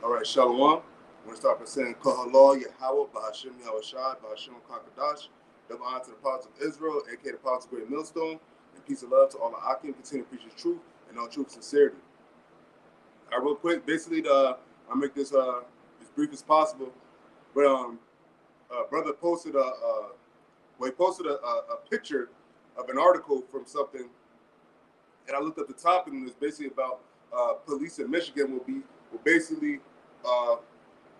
All right, Shalom. I'm going to start by saying Kahalal Yahweh, Bahashim Yahushai, Bahashim Kakadash, double honor to the prophets of Israel, aka the prophets of Great Millstone, and peace and love to all the Akim, continue to preach the truth and all truth and sincerity. All right, real quick, basically, I'll make this as brief as possible, but brother posted he posted a picture of an article from something, and I looked up the topic, and it's basically about police in Michigan will basically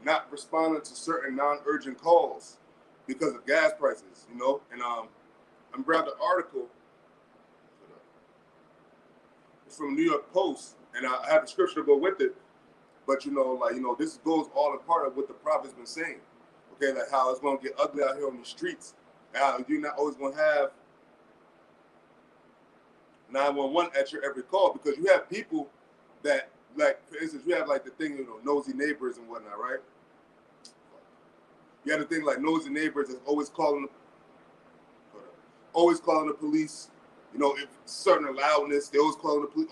not responding to certain non-urgent calls because of gas prices, you know. And I'm grabbed the article. It's from New York Post, and I have the scripture to go with it. But this goes all in part of what the prophet's been saying. Okay, like how it's gonna get ugly out here on the streets. How you're not always gonna have 911 at your every call, because you have people that, like, for instance, you have like the thing, nosy neighbors and whatnot, right? You have the thing like nosy neighbors that's always calling the police. If certain loudness, they always calling the police.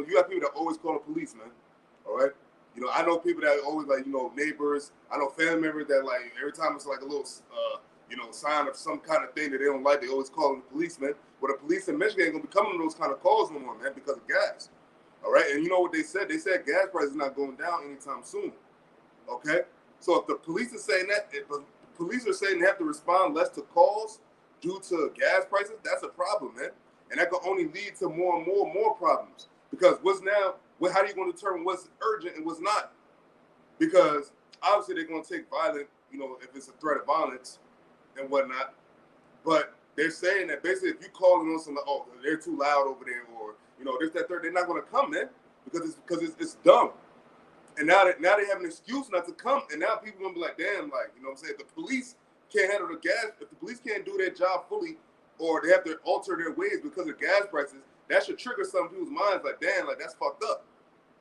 You have people that always call the police, man. All right. I know people that always neighbors. I know family members that like every time it's like a little sign of some kind of thing that they don't like, they always calling the police, man. Well, the police in Michigan ain't gonna be coming to those kind of calls no more, man, because of gas. All right, and you know what they said? They said gas prices not going down anytime soon. Okay, so if the police are saying that, if the police are saying they have to respond less to calls due to gas prices, that's a problem, man, and that can only lead to more and more problems. Because how are you going to determine what's urgent and what's not? Because obviously they're going to take violent, if it's a threat of violence and whatnot. But they're saying that basically if you calling on something, oh, they're too loud over there, or this, that, third, they're not going to come, man, because it's dumb. And now they have an excuse not to come, and now people gonna be like, damn, like, what I'm saying, the police can't handle the gas. If the police can't do their job fully, or they have to alter their ways because of gas prices, that should trigger some people's minds, like, damn, like, that's fucked up.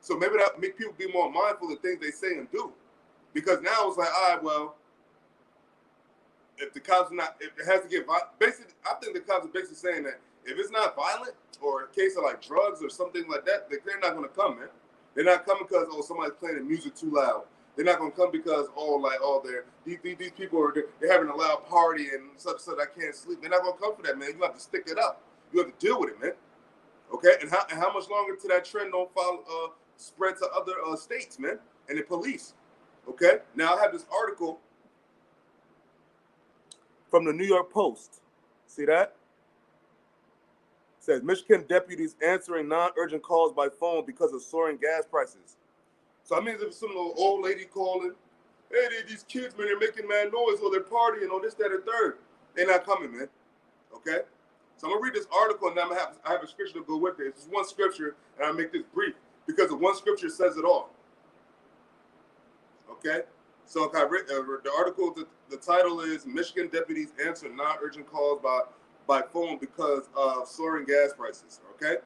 So maybe that make people be more mindful of things they say and do, because now it's like, all right, well, if the cops are not, if it has to get basically, I think the cops are basically saying that if it's not violent, or a case of like drugs or something like that, they're not gonna come, man. They're not coming because somebody's playing the music too loud. They're not gonna come because these people they're having a loud party and such I can't sleep. They're not gonna come for that, man. You have to stick it up. You have to deal with it, man. Okay, and how much longer till that trend don't spread to other states, man, and the police. Okay, now I have this article from the New York Post. See that? It says Michigan deputies answering non-urgent calls by phone because of soaring gas prices. So I mean, if some little old lady calling, hey, these kids, man, they're making mad noise or they're partying or this, that, and third. They're not coming, man. Okay? So I'm gonna read this article, and then I have a scripture to go with it. It's just one scripture, and I'll make this brief because the one scripture says it all. Okay? So I read the article. The title is Michigan deputies answer non-urgent calls by phone because of soaring gas prices. Okay.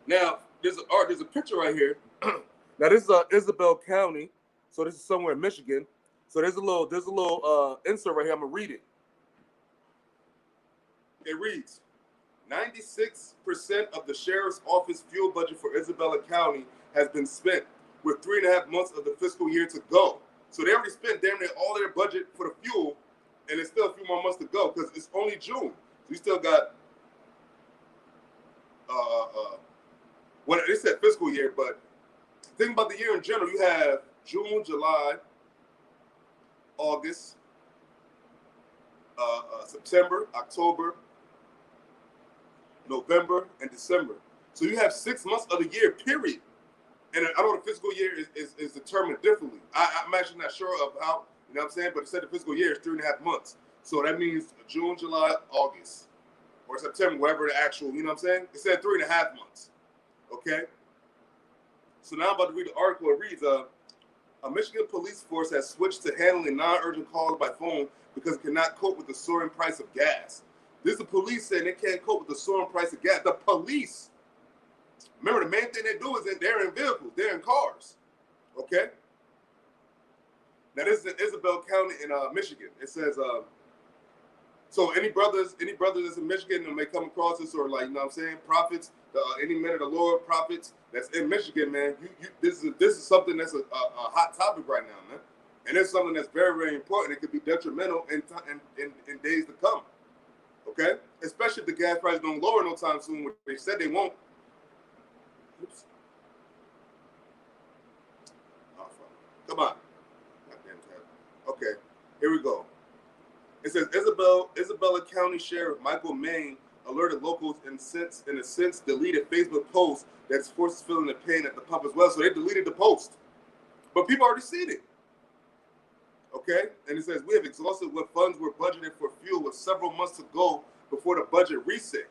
Now there's a picture right here. Now this is Isabel County, so this is somewhere in Michigan. So there's a little insert right here. I'm gonna read it. It reads, 96% of the sheriff's office fuel budget for Isabella County has been spent, with 3.5 months of the fiscal year to go. So they already spent damn near all their budget for the fuel, and there's still a few more months to go because it's only June. So you still got what they said fiscal year, but think about the year in general. You have June, July, August, September, October, November, and December. So you have 6 months of the year, period. And I know the fiscal year is determined differently. I'm actually not sure of how, what I'm saying, but it said the fiscal year is 3.5 months. So that means June, July, August, or September, whatever the actual, what I'm saying? It said 3.5 months. Okay? So now I'm about to read the article. It reads, a Michigan police force has switched to handling non-urgent calls by phone because it cannot cope with the soaring price of gas. This is the police saying they can't cope with the soaring price of gas. The police. Remember, the main thing they do is that they're in vehicles. They're in cars. Okay? Now, this is in Isabel County in Michigan. It says, So any brothers that's in Michigan that may come across this, or like, you know what I'm saying, prophets, any men of the Lord prophets that's in Michigan, man, this is something that's a hot topic right now, man, and it's something that's very, very important. It could be detrimental in days to come. Okay, especially if the gas prices don't lower no time soon, which they said they won't. Oops. Oh, fuck. Come on. Goddamn tab. Okay, here we go. It says Isabella County Sheriff Michael Main alerted locals in a sense deleted Facebook post that's forces feeling the pain at the pump as well. So they deleted the post, but people already seen it. Okay, and it says we have exhausted what funds were budgeted for fuel with several months to go before the budget reset.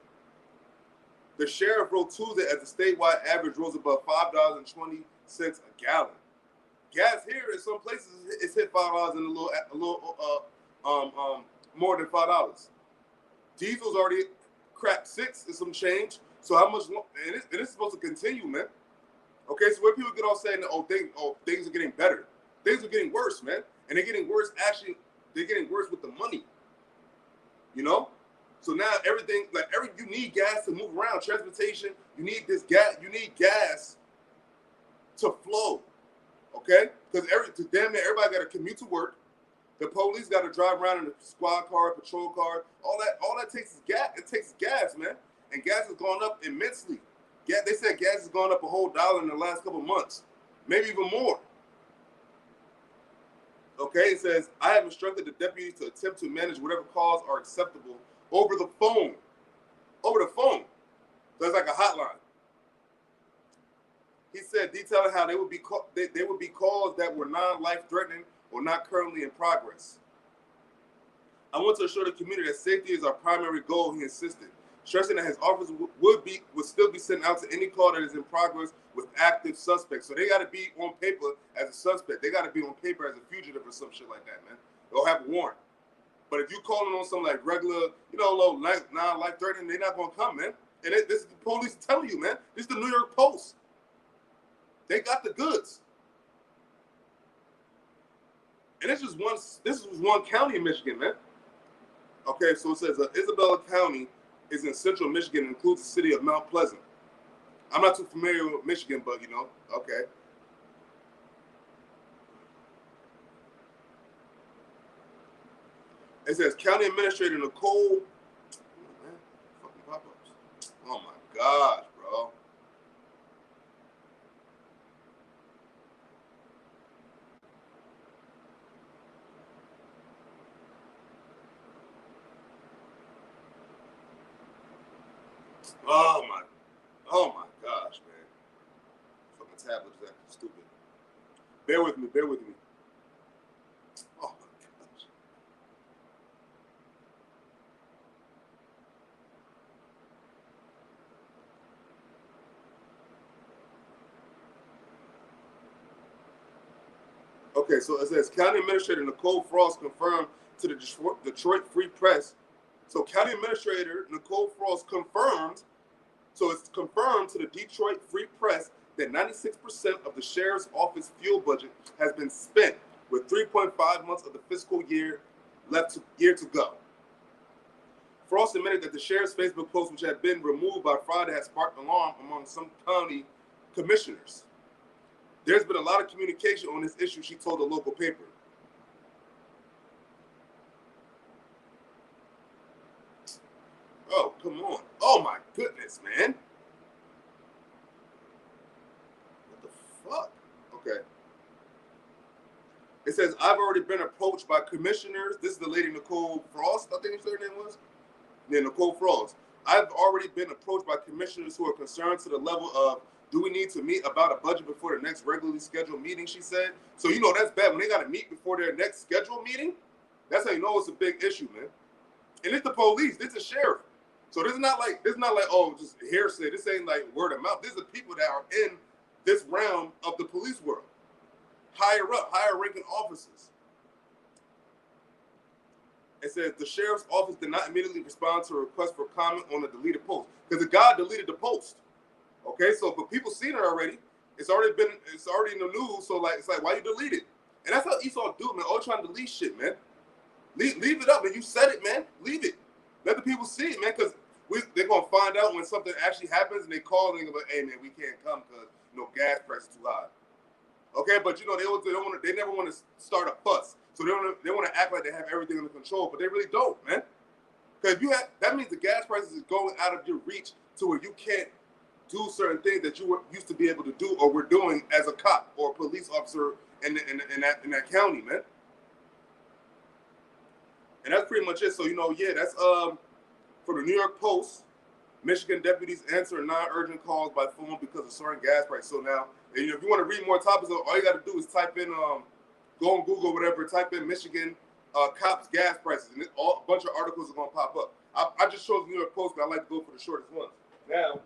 The sheriff wrote Tuesday as the statewide average rose above $5.20 a gallon. Gas here in some places it's hit $5 and a little more than $5. Diesel's already cracked $6 and some change. So how much? And it's supposed to continue, man. Okay, so where people get all saying that things are getting better, things are getting worse, man, and they're getting worse. Actually, they're getting worse with the money. You know, so now everything you need gas to move around, transportation. You need this gas. You need gas to flow. Okay, because damn near everybody got to commute to work. The police got to drive around in a squad car, patrol car. All that takes is gas. It takes gas, man. And gas has gone up immensely. Yeah, they said gas has gone up a whole $1 in the last couple of months, maybe even more. Okay, it says, I have instructed the deputies to attempt to manage whatever calls are acceptable over the phone. Over the phone. So it's like a hotline. He said, detailing how they would be calls that were non-life threatening or not currently in progress. I want to assure the community that safety is our primary goal, he insisted, stressing that his office would still be sent out to any call that is in progress with active suspects. So they got to be on paper as a suspect. They got to be on paper as a fugitive or some shit like that, man. They'll have a warrant. But if you calling on some like regular, low non-life threatening, they're not going to come, man. And this is the police telling you, man. This is the New York Post. They got the goods. And this was one county in Michigan, man. Okay, so it says Isabella County is in central Michigan and includes the city of Mount Pleasant. I'm not too familiar with Michigan, but okay. It says County Administrator Nicole. Oh, man, fucking pop-ups. Oh my gosh, bro. Oh my gosh, man. Fucking tablet is acting stupid. Bear with me. Oh my gosh. Okay, so it says County Administrator Nicole Frost confirmed to the Detroit Free Press. So County Administrator Nicole Frost confirmed. So it's confirmed to the Detroit Free Press that 96% of the sheriff's office fuel budget has been spent, with 3.5 months of the fiscal year to go. Frost admitted that the sheriff's Facebook post, which had been removed by Friday, has sparked alarm among some county commissioners. There's been a lot of communication on this issue, she told a local paper. Oh, come on. Oh, my goodness, man. What the fuck? Okay. It says, I've already been approached by commissioners. This is the lady Nicole Frost, I think her name was. Yeah, Nicole Frost. I've already been approached by commissioners who are concerned to the level of, do we need to meet about a budget before the next regularly scheduled meeting, she said. So, that's bad. When they got to meet before their next scheduled meeting, that's how you know it's a big issue, man. And it's the police. It's the sheriff. So this is not like just hearsay. This ain't like word of mouth. These are people that are in this realm of the police world. Higher ranking officers. It says the sheriff's office did not immediately respond to a request for comment on the deleted post. Because the guy deleted the post. Okay, so but people seen it already. It's already in the news. So it's like, why you delete it? And that's how Esau do, man. Always trying to delete shit, man. Leave it up, man. You said it, man. Leave it. Let the people see it, man, because they're gonna find out when something actually happens, and they call and they go, "Hey, man, we can't come because gas price is too high." Okay, but they never want to start a fuss, so they want to act like they have everything under control, but they really don't, man. Because that means the gas prices is going out of your reach to where you can't do certain things that you used to be able to do or were doing as a cop or a police officer in that county, man. And that's pretty much it. So that's for the New York Post. Michigan deputies answer non-urgent calls by phone because of soaring gas prices. So now, if you want to read more topics, all you got to do is type in, go on Google, whatever, type in Michigan cops gas prices, and a bunch of articles are going to pop up. I just chose the New York Post, but I like to go for the shortest ones. Now,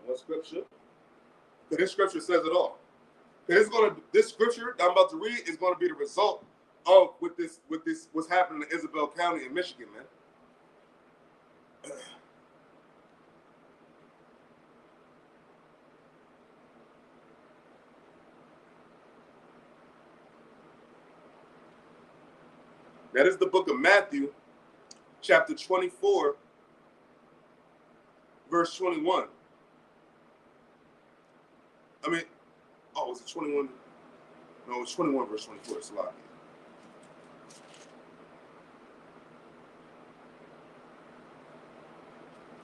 one scripture. This scripture says it all. This scripture that I'm about to read is going to be the result of what's happening in Isabel County in Michigan, man. That is the book of Matthew, chapter 24, verse 21. Was it 21? No, it's 21, verse 24. It's a lot.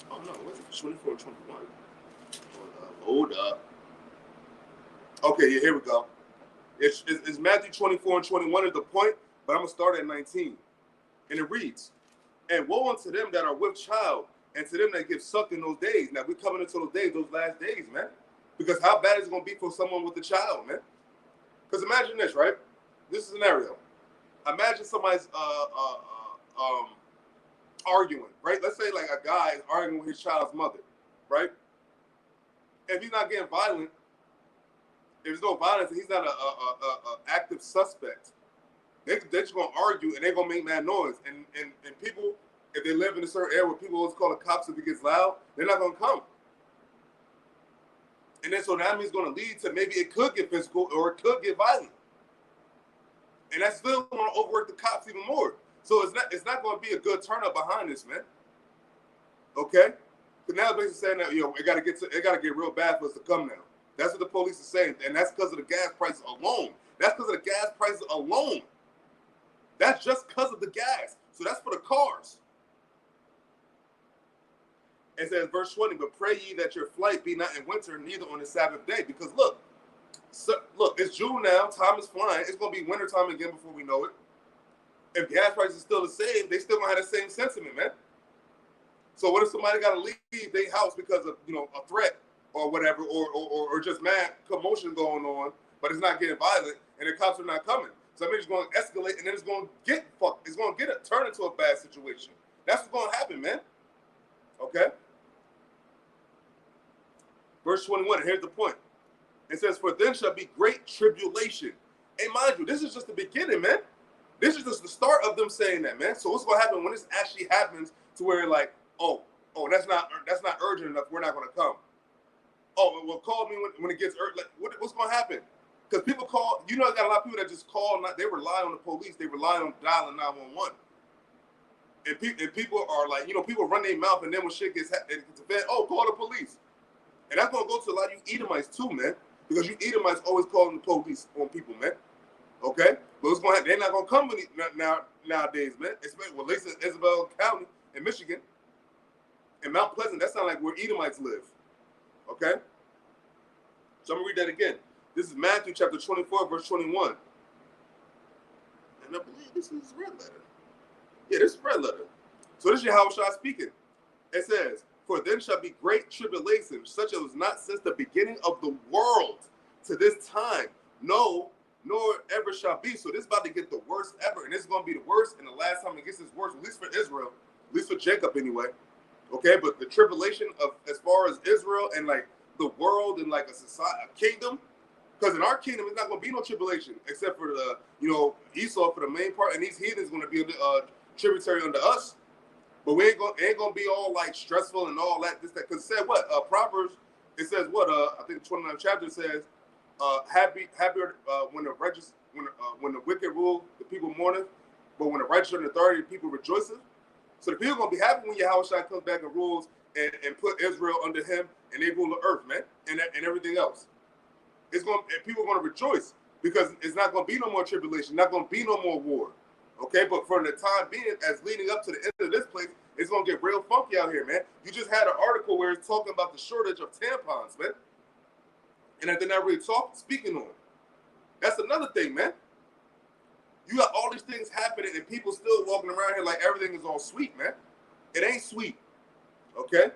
Oh, no, was it 24 and 21? Hold up. Okay, yeah, here we go. It's Matthew 24 and 21 is the point, but I'm going to start at 19. And it reads, "And woe unto them that are with child, and to them that give suck in those days." Now, we're coming into those days, those last days, man. Because how bad is it going to be for someone with a child, man? Because imagine this, right? This scenario. Imagine somebody's arguing, right? Let's say like a guy is arguing with his child's mother, right? If he's not getting violent, if there's no violence, and he's not a active suspect, they're just going to argue and they're going to make mad noise. And people, if they live in a certain area where people always call the cops if it gets loud, they're not going to come. And then so that means it's going to lead to maybe it could get physical or it could get violent. And that's still going to overwork the cops even more. So it's not going to be a good turnout behind this, man. Okay? Because now basically saying that it got to get real bad for us to come now. That's what the police are saying, and that's because of the gas prices alone. That's because of the gas prices alone. That's just because of the gas. So that's for the cars. It says, verse 20, "But pray ye that your flight be not in winter, neither on the Sabbath day." Because look, it's June now. Time is flying. It's going to be winter time again before we know it. If gas prices are still the same, they still going to have the same sentiment, man. So what if somebody got to leave their house because of a threat or whatever, or just mad commotion going on, but it's not getting violent, and the cops are not coming? So I mean, it's going to escalate, and then it's going to get fucked. It's going to turn into a bad situation. That's what's going to happen, man. Okay. Verse 21, here's the point. It says, "For then shall be great tribulation." And mind you, this is just the beginning, man. This is just the start of them saying that, man. So what's going to happen when this actually happens to where like, oh, that's not urgent enough. We're not going to come. Oh, well, call me when it gets urgent. Like, what's going to happen? Because people call, I got a lot of people that just call. They rely on the police. They rely on dialing 911. And people are like, people run their mouth, and then when shit gets bad, oh, call the police. And that's going to go to a lot of you Edomites too, man. Because you Edomites always calling the police on people, man. Okay? But what's going to happen? They're not going to come nowadays, man. Especially at least in Isabel County in Michigan. And Mount Pleasant, that sounds like where Edomites live. Okay? So I'm going to read that again. This is Matthew chapter 24, verse 21. And I believe this is red letter. Yeah, this is red letter. So this is Yahushua speaking. It says, "For then shall be great tribulation, such as was not since the beginning of the world to this time, no, nor ever shall be." So this is about to get the worst ever, and this is going to be the worst, and the last time it gets this worst, at least for Israel, at least for Jacob anyway. Okay, but the tribulation of as far as Israel and like the world and like a society, a kingdom, because in our kingdom, it's not going to be no tribulation except for the Esau for the main part, and these heathens going to be tributary under us. But we ain't gonna be all like stressful and all that. Because it said what? Proverbs, it says what? I think the 29th chapter says, happy when the righteous, when the wicked rule, the people mourneth, but when the righteous are in authority, the people rejoiceth. So the people are gonna be happy when Yahushua comes back and rules and put Israel under him, and they rule the earth, man, and everything else. People are gonna rejoice because it's not gonna be no more tribulation, not gonna be no more war. Okay, but for the time being, as leading up to the end of this place, it's gonna get real funky out here, man. You just had an article where it's talking about the shortage of tampons, man, and they're not really speaking on it. That's another thing, man. You got all these things happening, and people still walking around here like everything is all sweet, man. It ain't sweet, okay?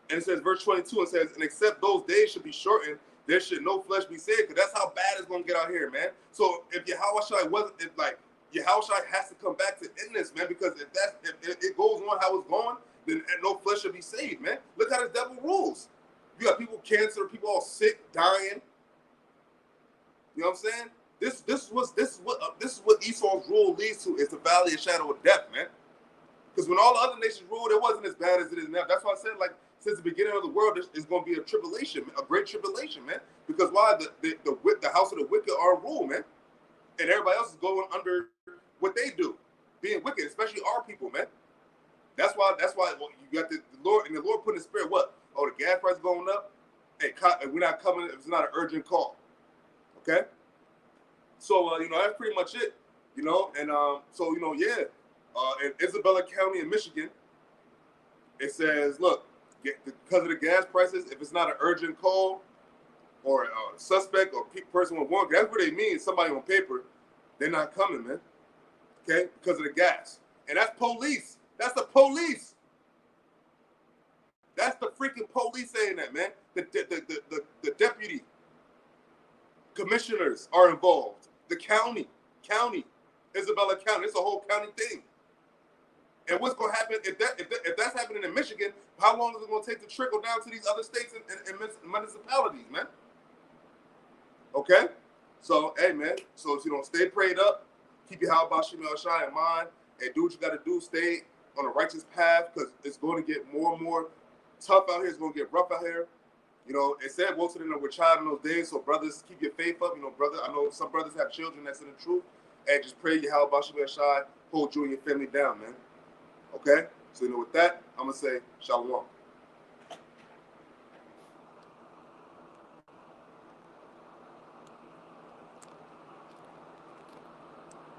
And it says, verse 22, it says, and except those days should be shortened, there should no flesh be saved, because that's how bad it's going to get out here, man. So if Yahushua wasn't, Yahushua has to come back to end this, man, because if it goes on how it's going, then no flesh should be saved, man. Look how the devil rules. You got people cancer, people all sick, dying. You know what I'm saying? This is what Esau's rule leads to. It's the valley of shadow of death, man. Because when all the other nations ruled, it wasn't as bad as it is now. That's why I said, like, since the beginning of the world, there's going to be a tribulation, a great tribulation, man. Because why? The house of the wicked are ruled, man, and everybody else is going under what they do, being wicked, especially our people, man. That's why you got the Lord, and the Lord put in the spirit what? Oh, the gas price going up. Hey, we're not coming. It's not an urgent call. Okay. So that's pretty much it. And in Isabella County in Michigan, it says, look, because of the gas prices, if it's not an urgent call or a suspect or person with warrant, that's what they mean. Somebody on paper, they're not coming, man. Okay, because of the gas, and that's police. That's the police. That's the freaking police saying that, man. The deputy commissioners are involved. The county, Isabella County. It's a whole county thing. And what's going to happen if that's happening in Michigan? How long is it going to take to trickle down to these other states and municipalities, man? Okay, so hey, man. So stay prayed up. Keep your Yahushua Shai in mind, and do what you got to do. Stay on a righteous path, because it's going to get more and more tough out here. It's going to get rough out here. It said most of them were child in those days. So brothers, keep your faith up. Brother, I know some brothers have children that's in the truth, and just pray your Yahushua Shai hold you and your family down, man. Okay? So with that, I'm gonna say shalom.